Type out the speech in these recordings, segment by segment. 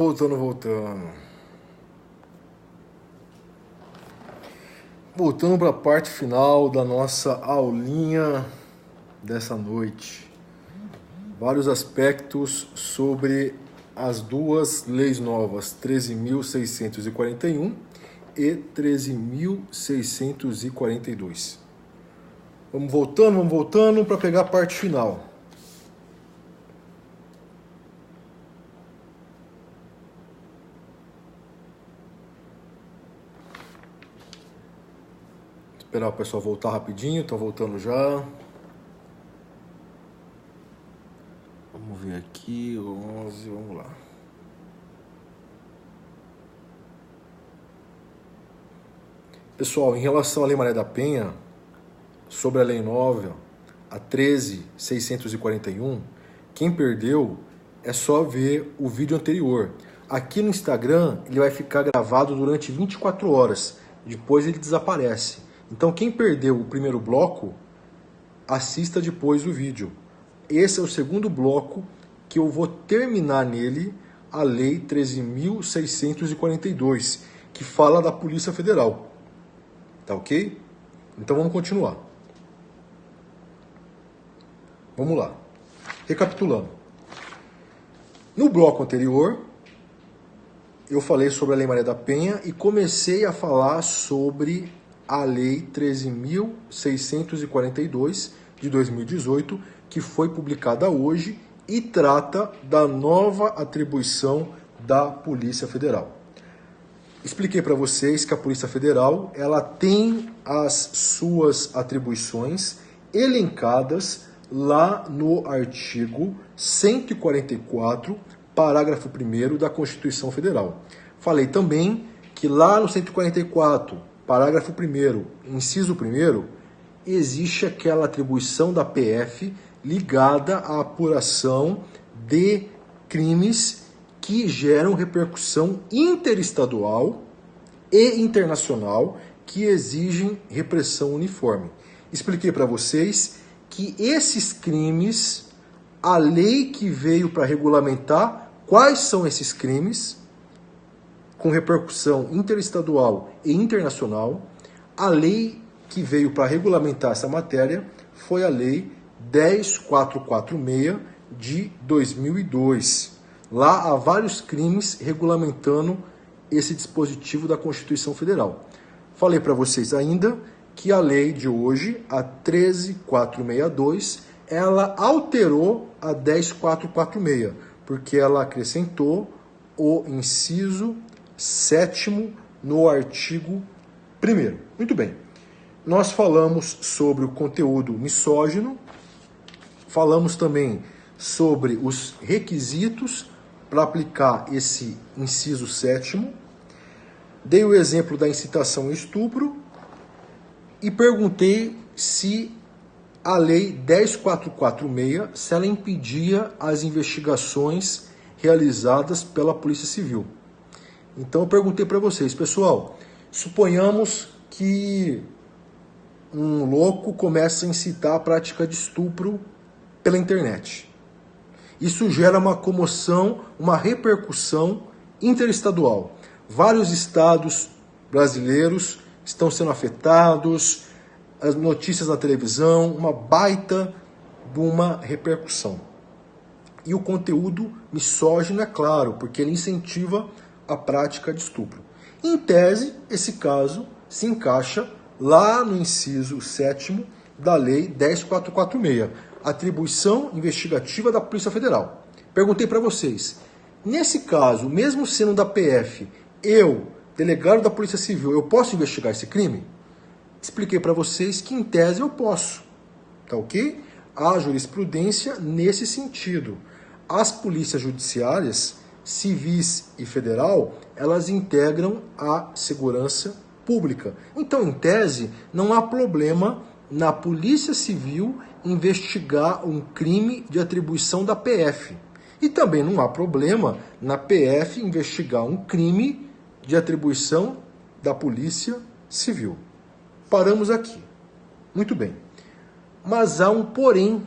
Voltando. Voltando para a parte final da nossa aulinha dessa noite. Vários aspectos sobre as duas leis novas, 13.641 e 13.642. Vamos voltando para pegar a parte final. Esperar o pessoal voltar rapidinho, estão voltando já. Vamos ver aqui, 11, vamos lá. Pessoal, em relação à Lei Maria da Penha, sobre a Lei Nova, a 13.641, quem perdeu é só ver o vídeo anterior. Aqui no Instagram, ele vai ficar gravado durante 24 horas, depois ele desaparece. Então, quem perdeu o primeiro bloco, assista depois o vídeo. Esse é o segundo bloco que eu vou terminar nele a Lei 13.642, que fala da Polícia Federal. Tá ok? Então vamos continuar. Vamos lá. Recapitulando. No bloco anterior, eu falei sobre a Lei Maria da Penha e comecei a falar sobre a Lei 13.642 de 2018, que foi publicada hoje e trata da nova atribuição da Polícia Federal. Expliquei para vocês que a Polícia Federal ela tem as suas atribuições elencadas lá no artigo 144, parágrafo 1º da Constituição Federal. Falei também que lá no 144, parágrafo 1º, inciso 1º, existe aquela atribuição da PF ligada à apuração de crimes que geram repercussão interestadual e internacional que exigem repressão uniforme. Expliquei para vocês que esses crimes, a lei que veio para regulamentar quais são esses crimes, com repercussão interestadual e internacional, a lei que veio para regulamentar essa matéria foi a Lei 10.446 de 2002. Lá há vários crimes regulamentando esse dispositivo da Constituição Federal. Falei para vocês ainda que a lei de hoje, a 13.462, ela alterou a 10.446, porque ela acrescentou o inciso 7º no artigo 1º. Muito bem. Nós falamos sobre o conteúdo misógino, falamos também sobre os requisitos para aplicar esse inciso 7º, dei o exemplo da incitação e estupro e perguntei se a lei 10.446, se ela impedia as investigações realizadas pela Polícia Civil. Então eu perguntei para vocês, pessoal, suponhamos que um louco começa a incitar a prática de estupro pela internet. Isso gera uma comoção, uma repercussão interestadual. Vários estados brasileiros estão sendo afetados, as notícias na televisão, uma baita de uma repercussão. E o conteúdo misógino é claro, porque ele incentiva a prática de estupro. Em tese, esse caso se encaixa lá no inciso 7º da Lei 10.446, atribuição investigativa da Polícia Federal. Perguntei para vocês, nesse caso, mesmo sendo da PF, eu, delegado da Polícia Civil, eu posso investigar esse crime? Expliquei para vocês que, em tese, eu posso. Tá ok? Há jurisprudência nesse sentido. As polícias judiciárias, civis e federal, elas integram a segurança pública. Então, em tese, não há problema na Polícia Civil investigar um crime de atribuição da PF. E também não há problema na PF investigar um crime de atribuição da Polícia Civil. Paramos aqui. Muito bem. Mas há um porém,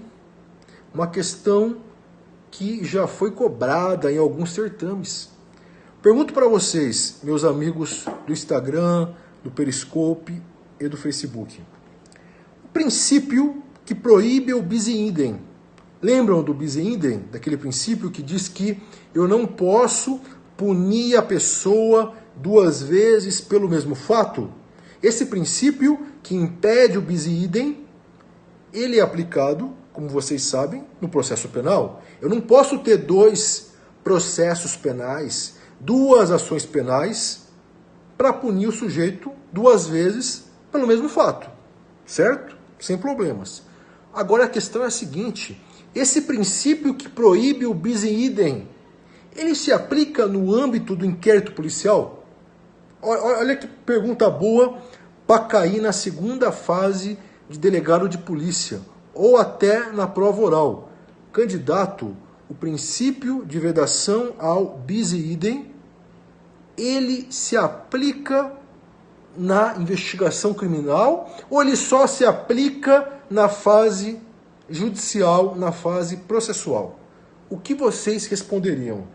uma questão que já foi cobrada em alguns certames. Pergunto para vocês, meus amigos do Instagram, do Periscope e do Facebook. O princípio que proíbe o bis in idem. Lembram do bis in idem? Daquele princípio que diz que eu não posso punir a pessoa duas vezes pelo mesmo fato? Esse princípio que impede o bis in idem, ele é aplicado, como vocês sabem, no processo penal. Eu não posso ter dois processos penais, duas ações penais, para punir o sujeito duas vezes pelo mesmo fato, certo? Sem problemas. Agora a questão é a seguinte, esse princípio que proíbe o bis in idem, ele se aplica no âmbito do inquérito policial? Olha que pergunta boa para cair na segunda fase de delegado de polícia, ou até na prova oral. Candidato, o princípio de vedação ao bis in idem, ele se aplica na investigação criminal ou ele só se aplica na fase judicial, na fase processual? O que vocês responderiam?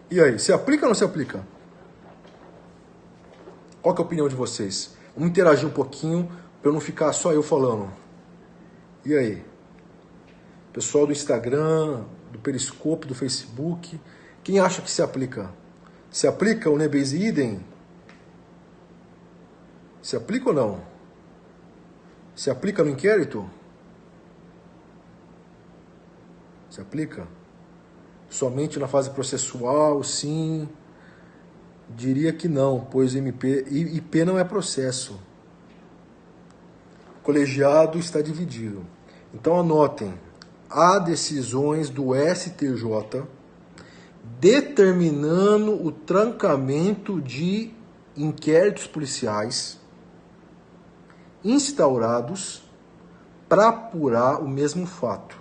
E aí, se aplica ou não se aplica? Qual que é a opinião de vocês? Vamos interagir um pouquinho para não ficar só eu falando. E aí? Pessoal do Instagram, do Periscope, do Facebook, quem acha que se aplica? Se aplica o bis in idem? Se aplica ou não? Se aplica no inquérito? Se aplica? Somente na fase processual, sim. Diria que não, pois IP não é processo. O colegiado está dividido. Então anotem, há decisões do STJ determinando o trancamento de inquéritos policiais instaurados para apurar o mesmo fato.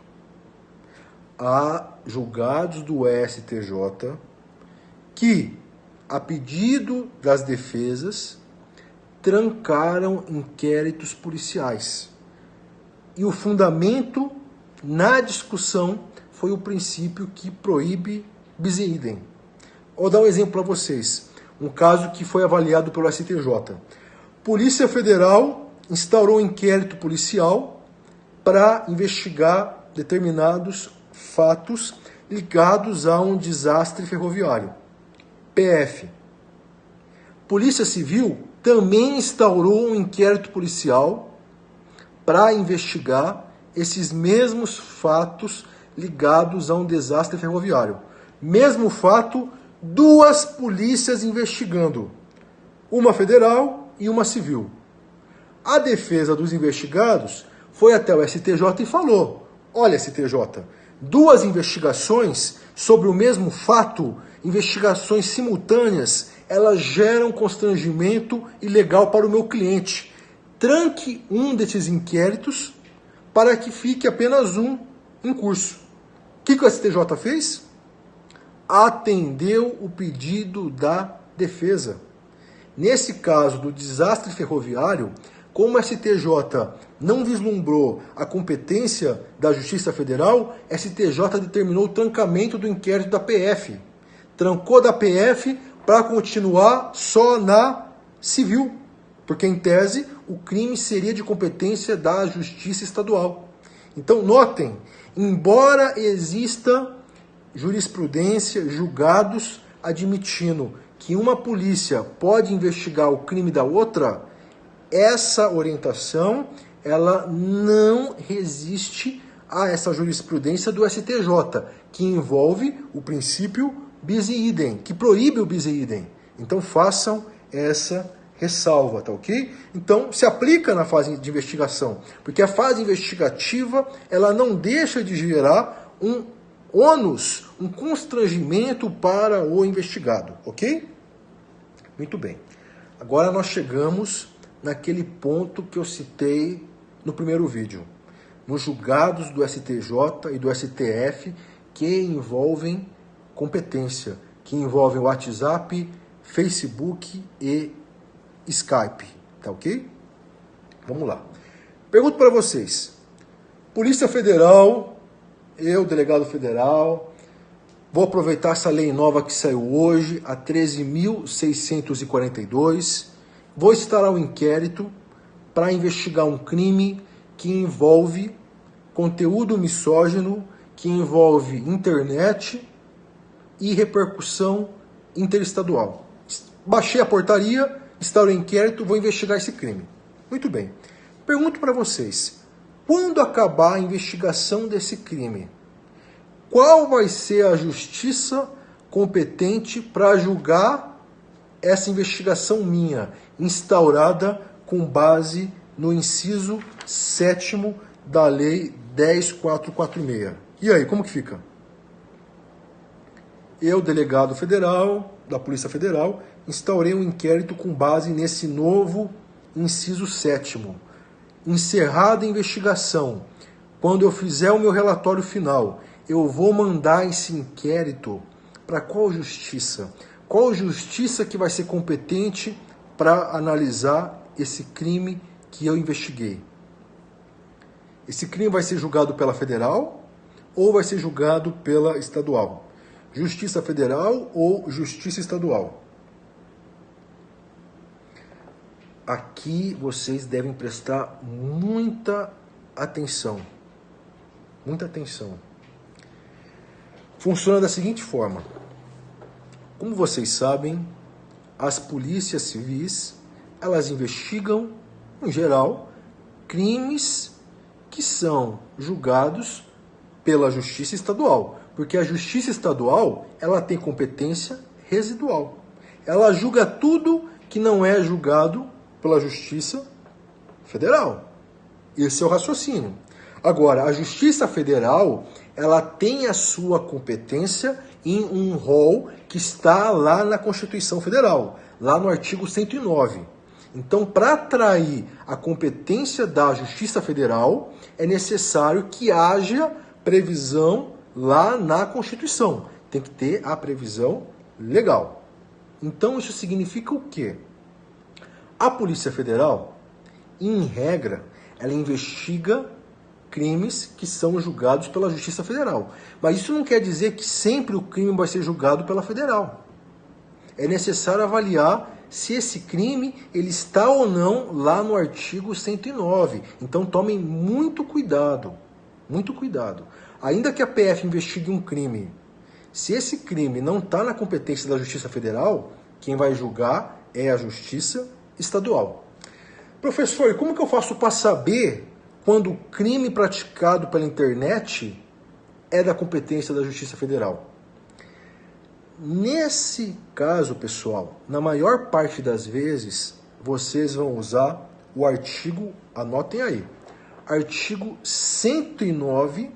Há julgados do STJ que, a pedido das defesas, trancaram inquéritos policiais. E o fundamento na discussão foi o princípio que proíbe bis in idem. Vou dar um exemplo para vocês. Um caso que foi avaliado pelo STJ. Polícia Federal instaurou um inquérito policial para investigar determinados fatos ligados a um desastre ferroviário. PF. Polícia Civil também instaurou um inquérito policial para investigar esses mesmos fatos ligados a um desastre ferroviário. Mesmo fato, duas polícias investigando, uma federal e uma civil. A defesa dos investigados foi até o STJ e falou: olha, STJ, duas investigações sobre o mesmo fato, investigações simultâneas, elas geram constrangimento ilegal para o meu cliente. Tranque um desses inquéritos para que fique apenas um em curso. O que o STJ fez? Atendeu o pedido da defesa. Nesse caso do desastre ferroviário, como o STJ não vislumbrou a competência da Justiça Federal, STJ determinou o trancamento do inquérito da PF. Trancou da PF para continuar só na civil, porque em tese o crime seria de competência da Justiça Estadual. Então notem, embora exista jurisprudência, julgados admitindo que uma polícia pode investigar o crime da outra, essa orientação ela não resiste a essa jurisprudência do STJ, que envolve o princípio bis in idem, que proíbe o bis in idem. Então façam essa ressalva, tá ok? Então se aplica na fase de investigação, porque a fase investigativa ela não deixa de gerar um ônus, um constrangimento para o investigado, ok? Muito bem. Agora nós chegamos naquele ponto que eu citei no primeiro vídeo, nos julgados do STJ e do STF que envolvem competência, que envolvem WhatsApp, Facebook e Skype, tá ok? Vamos lá. Pergunto para vocês, Polícia Federal, eu, delegado federal, Vou aproveitar essa lei nova que saiu hoje, a 13.642. Vou instaurar um inquérito para investigar um crime que envolve conteúdo misógino, que envolve internet e repercussão interestadual. Baixei a portaria, instaurei o inquérito, vou investigar esse crime. Muito bem. Pergunto para vocês, quando acabar a investigação desse crime, qual vai ser a justiça competente para julgar essa investigação minha, instaurada com base no inciso 7º da Lei 10.446? E aí, como que fica? Eu, delegado federal, da Polícia Federal, instaurei um inquérito com base nesse novo inciso 7º. Encerrada a investigação, quando eu fizer o meu relatório final, eu vou mandar esse inquérito para qual justiça? Qual justiça que vai ser competente para analisar esse crime que eu investiguei? Esse crime vai ser julgado pela federal ou vai ser julgado pela estadual? Justiça federal ou justiça estadual? Aqui vocês devem prestar muita atenção. Muita atenção. Funciona da seguinte forma. Como vocês sabem, as polícias civis, elas investigam, em geral, crimes que são julgados pela justiça estadual. Porque a justiça estadual, ela tem competência residual. Ela julga tudo que não é julgado pela Justiça Federal. Esse é o raciocínio. Agora, a Justiça Federal, ela tem a sua competência em um rol que está lá na Constituição Federal, lá no artigo 109. Então, para atrair a competência da Justiça Federal, é necessário que haja previsão lá na Constituição. Tem que ter a previsão legal. Então, isso significa o quê? A Polícia Federal, em regra, ela investiga crimes que são julgados pela Justiça Federal. Mas isso não quer dizer que sempre o crime vai ser julgado pela Federal. É necessário avaliar se esse crime ele está ou não lá no artigo 109. Então tomem muito cuidado. Muito cuidado. Ainda que a PF investigue um crime, se esse crime não está na competência da Justiça Federal, quem vai julgar é a Justiça Estadual. Professor, e como que eu faço para saber quando o crime praticado pela internet é da competência da Justiça Federal? Nesse caso, pessoal, na maior parte das vezes, vocês vão usar o artigo, anotem aí, artigo 109,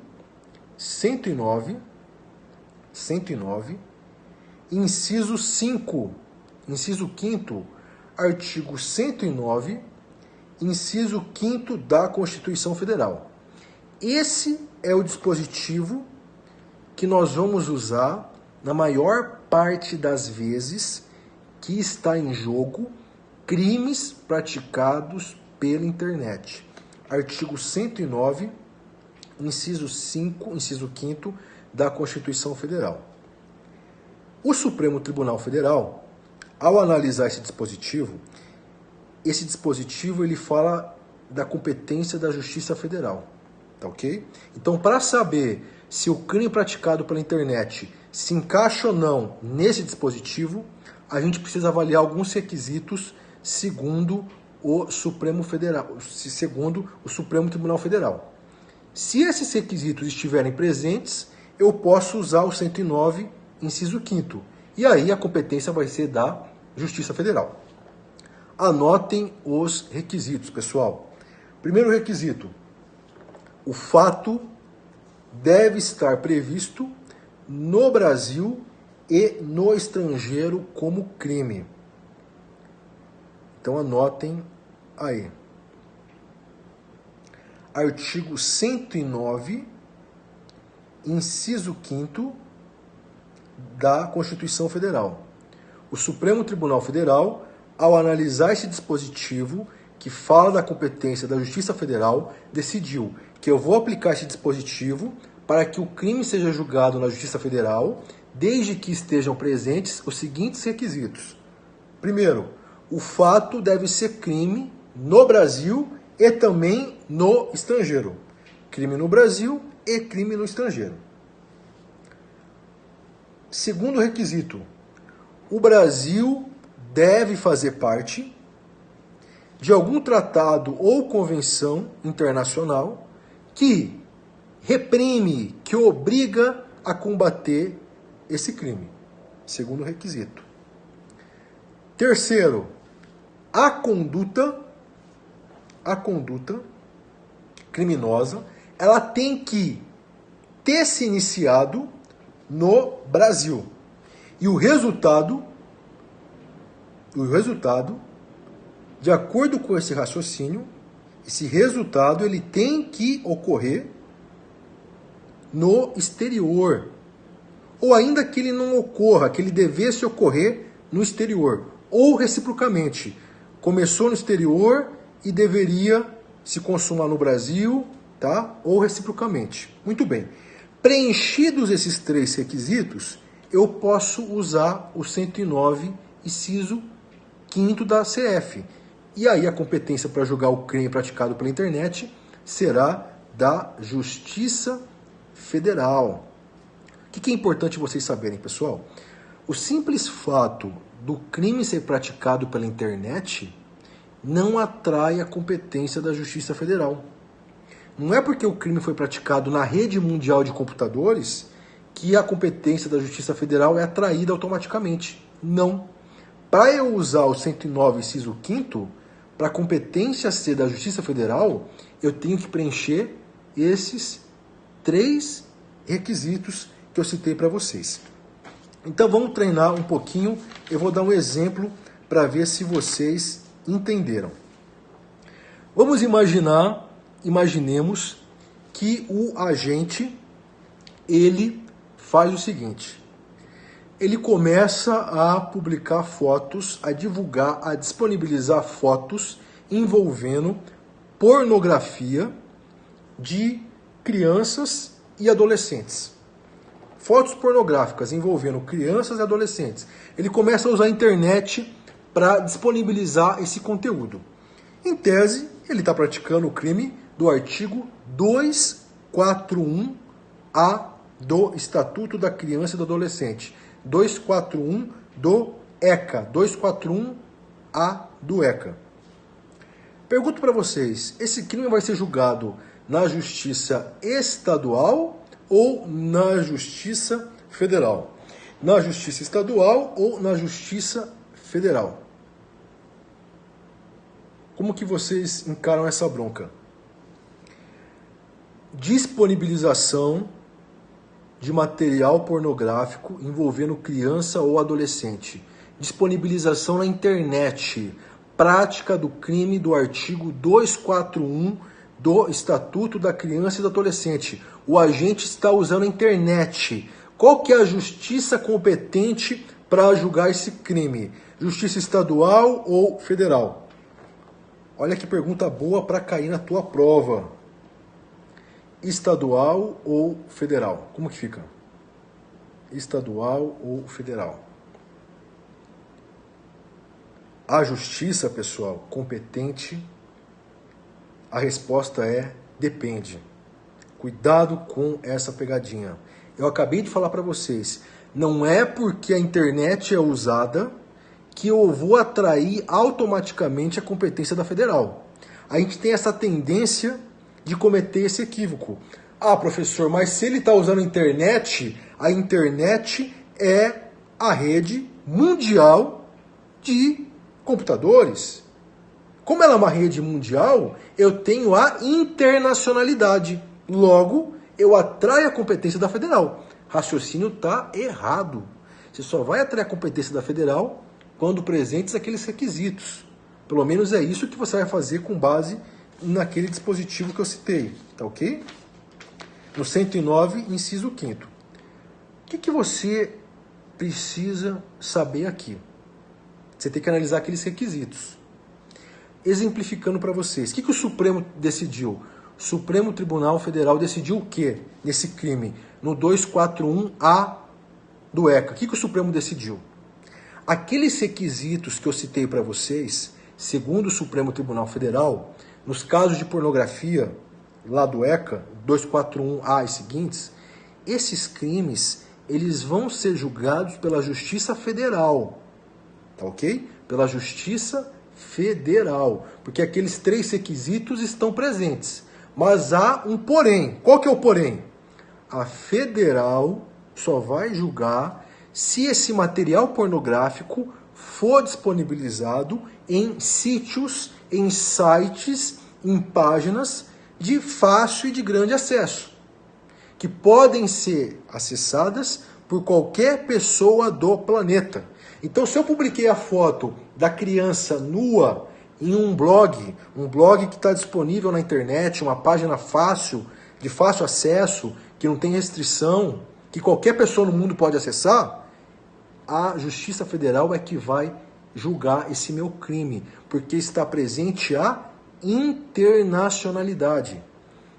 inciso 5, inciso 5º, artigo 109, inciso 5º da Constituição Federal. Esse é o dispositivo que nós vamos usar na maior parte das vezes que está em jogo crimes praticados pela internet. Artigo 109, inciso 5, inciso 5º da Constituição Federal. O Supremo Tribunal Federal, ao analisar esse dispositivo ele fala da competência da Justiça Federal, tá ok? Então, para saber se o crime praticado pela internet se encaixa ou não nesse dispositivo, a gente precisa avaliar alguns requisitos segundo o Supremo Tribunal Federal. Se esses requisitos estiverem presentes, eu posso usar o 109, inciso 5º. E aí a competência vai ser da Justiça Federal. Anotem os requisitos, pessoal. Primeiro requisito: o fato deve estar previsto no Brasil e no estrangeiro como crime. Então anotem aí. Artigo 109, inciso 5º da Constituição Federal. O Supremo Tribunal Federal, ao analisar esse dispositivo que fala da competência da Justiça Federal, decidiu que eu vou aplicar esse dispositivo para que o crime seja julgado na Justiça Federal, desde que estejam presentes os seguintes requisitos. Primeiro, o fato deve ser crime no Brasil e também no estrangeiro. Crime no Brasil e crime no estrangeiro. Segundo requisito, o Brasil deve fazer parte de algum tratado ou convenção internacional que reprime, que obriga a combater esse crime. Segundo requisito. Terceiro, a conduta criminosa, ela tem que ter se iniciado no Brasil. E o resultado, de acordo com esse raciocínio, esse resultado ele tem que ocorrer no exterior. Ou ainda que ele não ocorra, que ele devesse ocorrer no exterior. Ou reciprocamente, começou no exterior e deveria se consumar no Brasil, tá? Ou reciprocamente. Muito bem. Preenchidos esses três requisitos, eu posso usar o 109, inciso 5º da CF. E aí a competência para julgar o crime praticado pela internet será da Justiça Federal. O que é importante vocês saberem, pessoal? O simples fato do crime ser praticado pela internet não atrai a competência da Justiça Federal. Não é porque o crime foi praticado na rede mundial de computadores que a competência da Justiça Federal é atraída automaticamente. Não. Para eu usar o 109, inciso 5º, para a competência ser da Justiça Federal, eu tenho que preencher esses três requisitos que eu citei para vocês. Então vamos treinar um pouquinho, eu vou dar um exemplo para ver se vocês entenderam. Vamos imaginemos que o agente, ele faz o seguinte, ele começa a publicar fotos, a divulgar, a disponibilizar fotos envolvendo pornografia de crianças e adolescentes. Fotos pornográficas envolvendo crianças e adolescentes. Ele começa a usar a internet para disponibilizar esse conteúdo. Em tese, ele está praticando o crime do artigo 241-A do Estatuto da Criança e do Adolescente. 241 do ECA. 241-A do ECA. Pergunto para vocês, esse crime vai ser julgado na Justiça Estadual ou na Justiça Federal? Na Justiça Estadual ou na Justiça Federal? Como que vocês encaram essa bronca? Disponibilização de material pornográfico envolvendo criança ou adolescente. Disponibilização na internet. Prática do crime do artigo 241 do Estatuto da Criança e do Adolescente. O agente está usando a internet. Qual que é a justiça competente para julgar esse crime? Justiça estadual ou federal? Olha que pergunta boa para cair na tua prova. Estadual ou federal? Como que fica? Estadual ou federal? A justiça, pessoal, competente, a resposta é depende. Cuidado com essa pegadinha. Eu acabei de falar para vocês, não é porque a internet é usada que eu vou atrair automaticamente a competência da federal. A gente tem essa tendência de cometer esse equívoco. Ah, professor, mas se ele está usando a internet é a rede mundial de computadores. Como ela é uma rede mundial, eu tenho a internacionalidade. Logo, eu atraio a competência da federal. Raciocínio está errado. Você só vai atrair a competência da federal quando presentes aqueles requisitos. Pelo menos é isso que você vai fazer com base naquele dispositivo que eu citei, tá ok? No 109, inciso 5º. O que você precisa saber aqui? Você tem que analisar aqueles requisitos. Exemplificando para vocês, o que o Supremo decidiu? O Supremo Tribunal Federal decidiu o quê nesse crime? No 241-A do ECA. O que o Supremo decidiu? Aqueles requisitos que eu citei para vocês, segundo o Supremo Tribunal Federal, nos casos de pornografia, lá do ECA, 241A e seguintes, esses crimes, eles vão ser julgados pela Justiça Federal, tá ok? Pela Justiça Federal, porque aqueles 3 requisitos estão presentes. Mas há um porém. Qual que é o porém? A Federal só vai julgar se esse material pornográfico for disponibilizado em sítios, em sites, em páginas de fácil e de grande acesso, que podem ser acessadas por qualquer pessoa do planeta. Então, se eu publiquei a foto da criança nua em um blog que está disponível na internet, uma página fácil, de fácil acesso, que não tem restrição, que qualquer pessoa no mundo pode acessar, a Justiça Federal é que vai julgar esse meu crime, porque está presente a internacionalidade.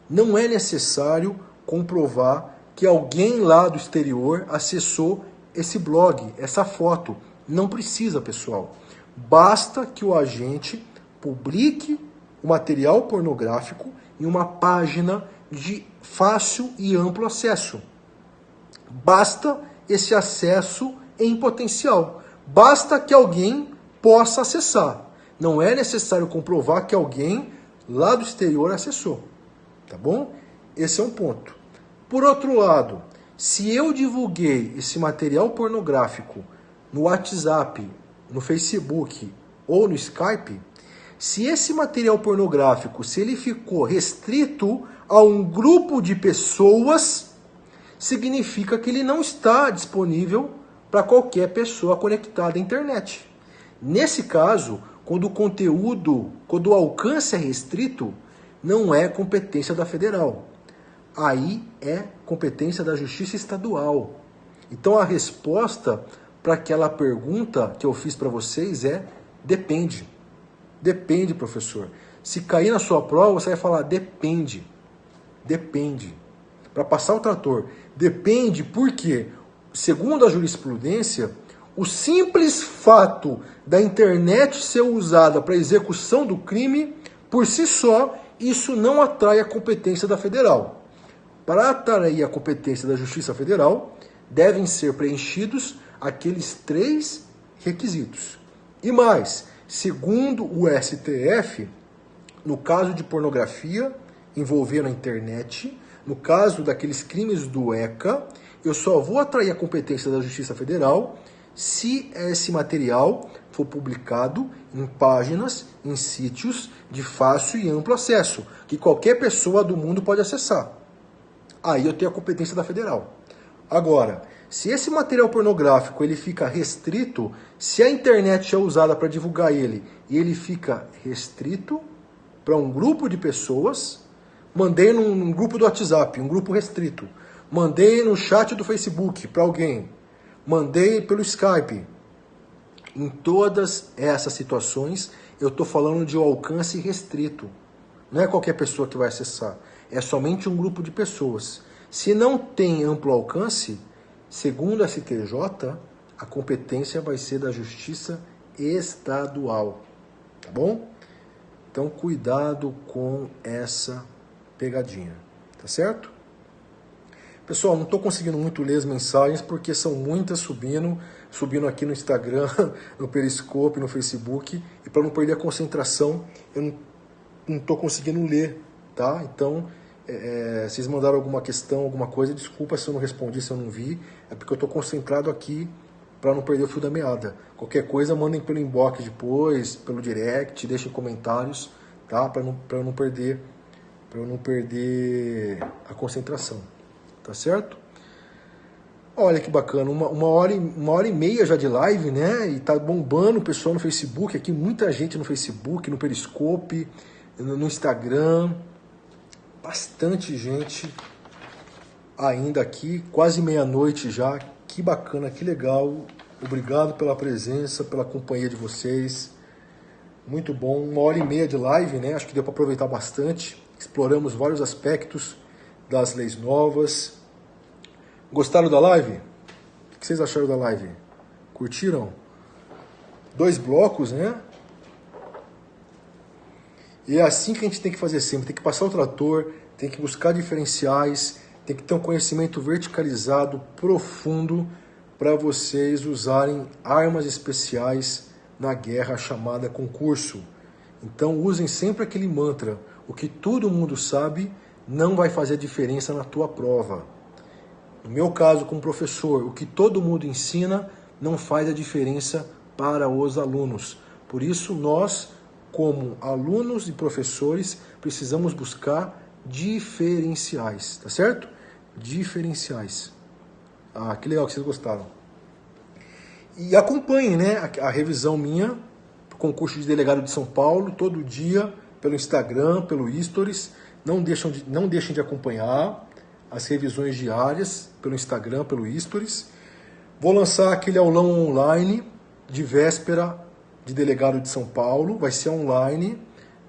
Não é necessário comprovar que alguém lá do exterior acessou esse blog, essa foto. Não precisa, pessoal. Basta que o agente publique o material pornográfico em uma página de fácil e amplo acesso. Basta esse acesso em potencial. Basta que alguém possa acessar. Não é necessário comprovar que alguém lá do exterior acessou. Tá bom? Esse é um ponto. Por outro lado, se eu divulguei esse material pornográfico no WhatsApp, no Facebook ou no Skype, se esse material pornográfico, se ele ficou restrito a um grupo de pessoas, significa que ele não está disponível para qualquer pessoa conectada à internet. Nesse caso, quando o alcance é restrito, não é competência da federal. Aí é competência da Justiça Estadual. Então a resposta para aquela pergunta que eu fiz para vocês é depende. Depende, professor. Se cair na sua prova, você vai falar depende. Depende. Para passar o trator. Depende porque, segundo a jurisprudência, o simples fato da internet ser usada para execução do crime, por si só, isso não atrai a competência da federal. Para atrair a competência da Justiça Federal, devem ser preenchidos aqueles 3 requisitos. E mais, segundo o STF, no caso de pornografia envolvendo a internet, no caso daqueles crimes do ECA, eu só vou atrair a competência da Justiça Federal se esse material for publicado em páginas, em sítios de fácil e amplo acesso, que qualquer pessoa do mundo pode acessar. Aí eu tenho a competência da federal. Agora, se esse material pornográfico ele fica restrito, se a internet é usada para divulgar ele e ele fica restrito para um grupo de pessoas, mandei num grupo do WhatsApp, um grupo restrito, mandei no chat do Facebook para alguém, mandei pelo Skype. Em todas essas situações, eu estou falando de um alcance restrito. Não é qualquer pessoa que vai acessar. É somente um grupo de pessoas. Se não tem amplo alcance, segundo a STJ, a competência vai ser da Justiça Estadual. Tá bom? Então, cuidado com essa pegadinha. Tá certo? Pessoal, não estou conseguindo muito ler as mensagens porque são muitas subindo aqui no Instagram, no Periscope, no Facebook. E para não perder a concentração, eu não estou conseguindo ler, tá? Então, vocês mandaram alguma questão, alguma coisa, desculpa se eu não respondi, se eu não vi. É porque eu estou concentrado aqui para não perder o fio da meada. Qualquer coisa, mandem pelo inbox depois, pelo direct, deixem comentários, tá? Para eu não perder a concentração. Tá certo? Olha que bacana, uma hora e meia já de live, né? E tá bombando o pessoal no Facebook, aqui muita gente no Facebook, no Periscope, no Instagram, bastante gente ainda aqui, quase meia-noite já. Que bacana, que legal. Obrigado pela presença, pela companhia de vocês. Muito bom, uma hora e meia de live, né? Acho que deu para aproveitar bastante. Exploramos vários aspectos das leis novas. Gostaram da live? O que vocês acharam da live? Curtiram? 2 blocos, né? E é assim que a gente tem que fazer sempre. Tem que passar o trator, tem que buscar diferenciais, tem que ter um conhecimento verticalizado, profundo, para vocês usarem armas especiais na guerra chamada concurso. Então usem sempre aquele mantra: o que todo mundo sabe não vai fazer diferença na tua prova. No meu caso, como professor, o que todo mundo ensina não faz a diferença para os alunos. Por isso, nós, como alunos e professores, precisamos buscar diferenciais, tá certo? Diferenciais. Ah, que legal que vocês gostaram. E acompanhem, né, a revisão minha pro concurso de delegado de São Paulo, todo dia, pelo Instagram, pelo Stories. Não deixem de acompanhar as revisões diárias pelo Instagram, pelo Stories. Vou lançar aquele aulão online de véspera de delegado de São Paulo. Vai ser online,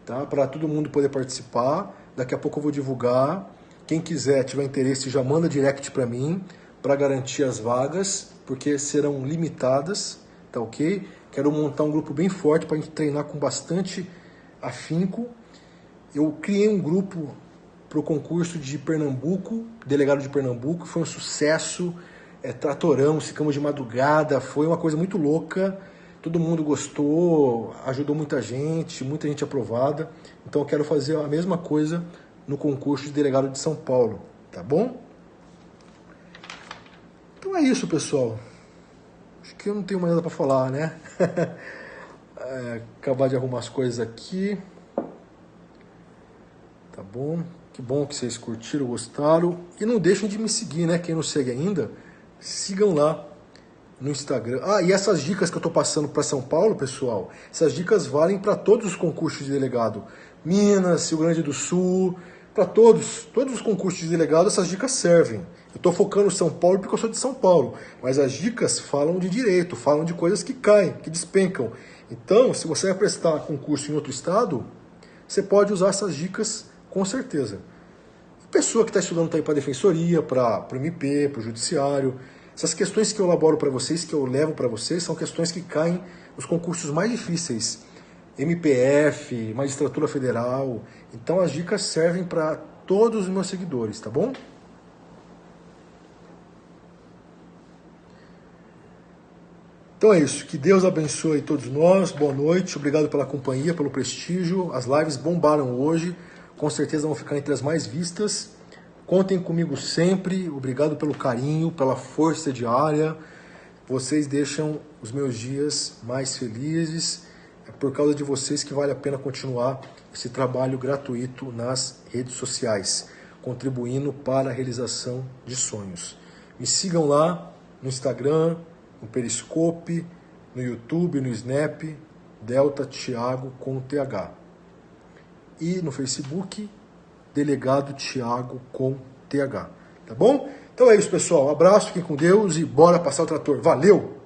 tá? Para todo mundo poder participar. Daqui a pouco eu vou divulgar. Quem quiser, tiver interesse, já manda direct para mim para garantir as vagas, porque serão limitadas, tá ok? Quero montar um grupo bem forte para a gente treinar com bastante afinco. Eu criei um grupo para o concurso de Pernambuco, delegado de Pernambuco, foi um sucesso, tratoramos, ficamos de madrugada, foi uma coisa muito louca, todo mundo gostou, ajudou muita gente aprovada, então eu quero fazer a mesma coisa no concurso de delegado de São Paulo, tá bom? Então é isso, pessoal, acho que eu não tenho mais nada para falar, né? Acabar de arrumar as coisas aqui, tá bom? Que bom que vocês curtiram, gostaram. E não deixem de me seguir, né? Quem não segue ainda, sigam lá no Instagram. Ah, e essas dicas que eu tô passando para São Paulo, pessoal, essas dicas valem para todos os concursos de delegado. Minas, Rio Grande do Sul, para todos os concursos de delegado, essas dicas servem. Eu tô focando em São Paulo porque eu sou de São Paulo, mas as dicas falam de direito, falam de coisas que caem, que despencam. Então, se você vai prestar concurso em outro estado, você pode usar essas dicas com certeza. Pessoa que está estudando para a defensoria, para o MP, para o judiciário, essas questões que eu elaboro para vocês, que eu levo para vocês, são questões que caem nos concursos mais difíceis. MPF, Magistratura Federal. Então as dicas servem para todos os meus seguidores, tá bom? Então é isso, que Deus abençoe todos nós, boa noite, obrigado pela companhia, pelo prestígio, as lives bombaram hoje, com certeza vão ficar entre as mais vistas. Contem comigo sempre, obrigado pelo carinho, pela força diária. Vocês deixam os meus dias mais felizes. É por causa de vocês que vale a pena continuar esse trabalho gratuito nas redes sociais, contribuindo para a realização de sonhos. Me sigam lá no Instagram, no Periscope, no YouTube, no Snap, Delta Thiago com TH. E no Facebook, Delegado Thiago com TH. Tá bom? Então é isso, pessoal. Um abraço, fiquem com Deus e bora passar o trator. Valeu!